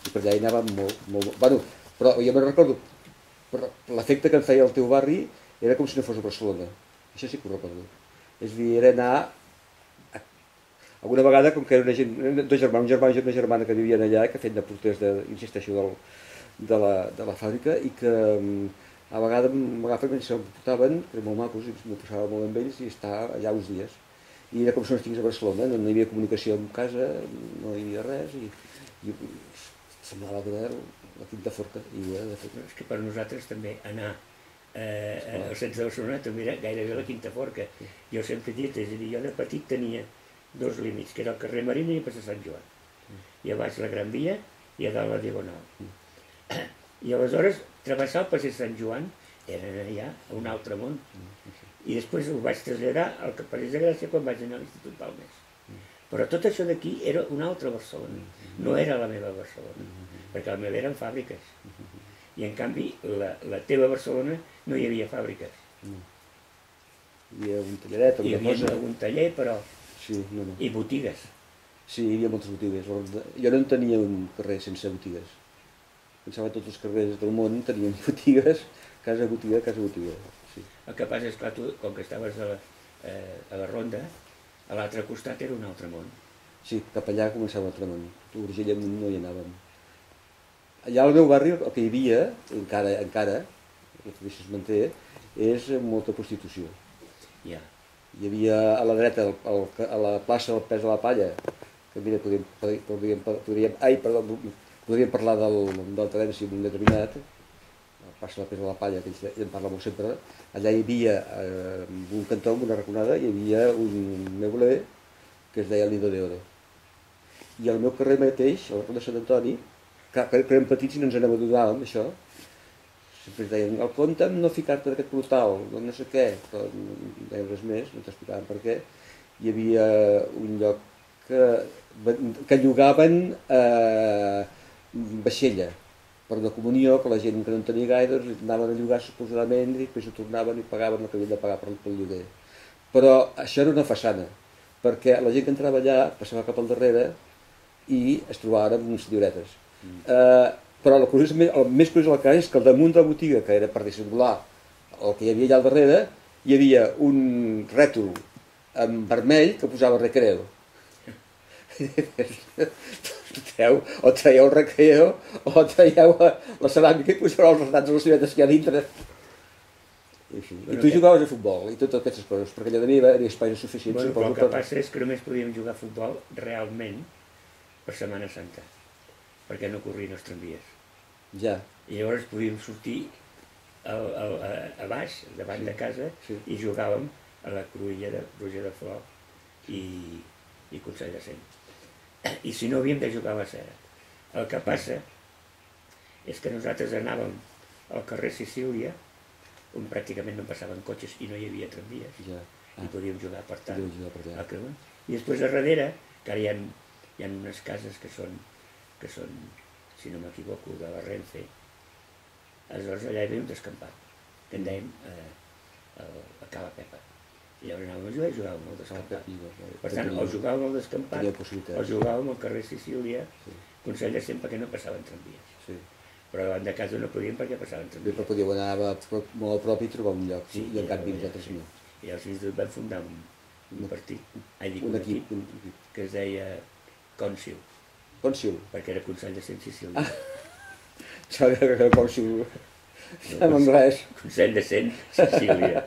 i per allà hi anàvem molt... Bueno, però jo me'n recordo, l'efecte que em feia el teu barri era com si no fos a Barcelona. Això sí que ho recordo. És a dir, era anar... Alguna vegada, com que era una gent, dos germans, un germà i una germana que vivien allà, que feien de porters, insisteixo, de la fàbrica, i que a vegades m'agafen i se'm portaven, que eren molt macos, i m'ho passava molt amb ells, i estar allà uns dies. I era com si no estigués a Barcelona, no hi havia comunicació amb casa, no hi havia res, i semblava que era la Quinta Forca. És que per nosaltres també anar al centre de Barcelona també era gairebé la Quinta Forca. Jo sempre he dit, és a dir, jo de petit tenia dos límits, que era el carrer Marina i el passeig Sant Joan. I a baix la Gran Via i a dalt la Diagonal. I aleshores, travessar el passeig Sant Joan era allà a un altre món. I després ho vaig traslladar al París de Gràcia quan vaig anar a l'Institut Balmes. Però tot això d'aquí era una altra Barcelona, no era la meva Barcelona, perquè la meva eren fàbriques. I en canvi, la teva Barcelona no hi havia fàbriques. Hi havia un talleret, hi havia algun taller, però... I botigues. Sí, hi havia moltes botigues. Jo no en tenia un carrer sense botigues. Pensava que tots els carrers del món tenien botigues, casa botiga, casa botiga. El que passa és que tu, com que estaves a la Ronda, a l'altre costat era un altre món. Sí, cap allà començava un altre món. A Urgell amunt no hi anàvem. Allà al meu barri el que hi havia, encara, que també es manté, és molta prostitució. Hi havia a la dreta, a la plaça del Pes de la Palla, que mira, podríem parlar del Terenci en un determinat, la plaça del Pes de la Palla, que ell en parla molt sempre, allà hi havia, en un cantó, en una raconada, hi havia un meuler que es deia el Nido de Oro. I al meu carrer mateix, a la Ronda de Sant Antoni, que érem petits i no ens n'adonàvem, això, sempre ens deien, el compte amb no ficar-te d'aquest portal, no sé què, però no deien res més, no t'explicaven per què. Hi havia un lloc que llogaven vaixella per una comunió, que la gent que no en tenia gaire doncs anaven a llogar suposadament i després ho tornaven i pagaven el que havien de pagar pel lloguer. Però això era una façana, perquè la gent que entrava allà passava cap al darrere i es trobaven amb unes senyoretes. Però el més curiós del cas és que al damunt de la botiga, que era per dissimular el que hi havia allà al darrere, hi havia un rètol en vermell que posava Recreo. O traieu el Recreo o traieu la ceràmica i poseu els retrats de les senyoretes que hi ha dintre. I tu jugaves a futbol i totes aquestes coses, perquè allà hi havia espais suficients. El que passa és que només podíem jugar a futbol realment per Setmana Santa, perquè no corrien els tramvies. Ja. I llavors podíem sortir a baix, davant de casa, i jugàvem a la Cruïlla de Roger de Flor i Consell de Cent. I si no, havíem de jugar a la Cera. El que passa és que nosaltres anàvem al carrer Sicília, on pràcticament no passaven cotxes i no hi havia tramvies, i podíem jugar per tant al creuer. I després a darrere, que ara hi ha unes cases que són, si no m'equivoco, de la Renfe, aleshores allà hi havia un descampat, que en dèiem a Cala Pepa. I llavors anàvem a jugar i jugàvem al descampat. Per tant, o jugàvem al descampat, o jugàvem al carrer Sicília, Consell de Cent, perquè no passaven tramvies. Però davant de casa no podíem perquè passaven tramvies. Però podíeu anar molt a prop i trobar un lloc, i en canvi nosaltres no. I als instituts vam fundar un partit, un equip, que es deia Cònsil. Cònsil? Perquè era Consell de Cent Sicília. Sabia que era Cònsil en anglès. Consell de Cent Sicília.